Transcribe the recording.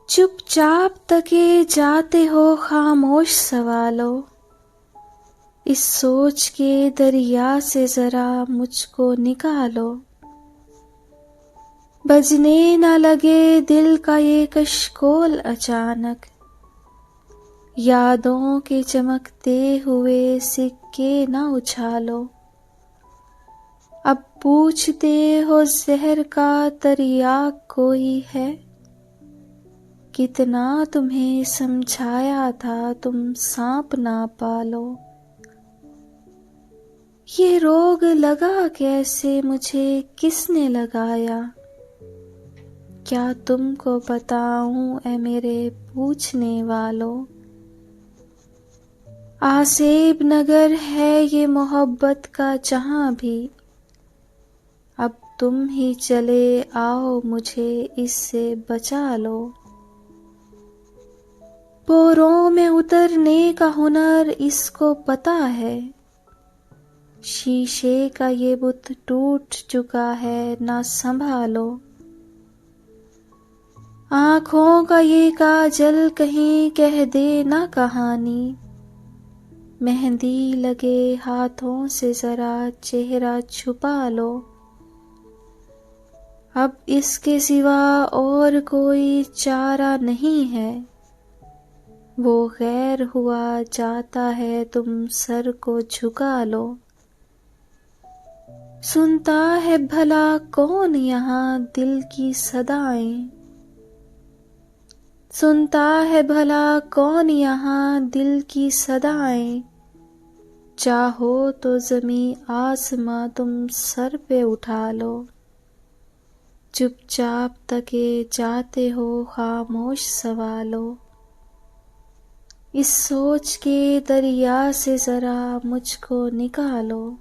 चुपचाप तके जाते हो खामोश सवालों, इस सोच के दरिया से जरा मुझको निकालो। बजने न लगे दिल का ये कशकोल अचानक, यादों के चमकते हुए सिक्के न उछालो। अब पूछते हो जहर का तरियाक कोई है, कितना तुम्हें समझाया था तुम सांप ना पालो। ये रोग लगा कैसे मुझे किसने लगाया, क्या तुमको बताऊं ऐ मेरे पूछने वालों। आसेब नगर है ये मोहब्बत का जहां भी, अब तुम ही चले आओ मुझे इससे बचा लो। पोरों में उतरने का हुनर इसको पता है, शीशे का ये बुत टूट चुका है ना संभालो। आँखों का ये काजल कहीं कह दे ना कहानी, मेहंदी लगे हाथों से जरा चेहरा छुपा लो। अब इसके सिवा और कोई चारा नहीं है, वो गैर हुआ जाता है तुम सर को झुका लो। सुनता है भला कौन यहाँ दिल की सदाएं, सुनता है भला कौन यहाँ दिल की सदाएं। चाहो तो ज़मीं आसमां तुम सर पे उठा लो, चुपचाप तके जाते हो खामोश सवालों। इस सोच के दरिया से जरा मुझको निकालो।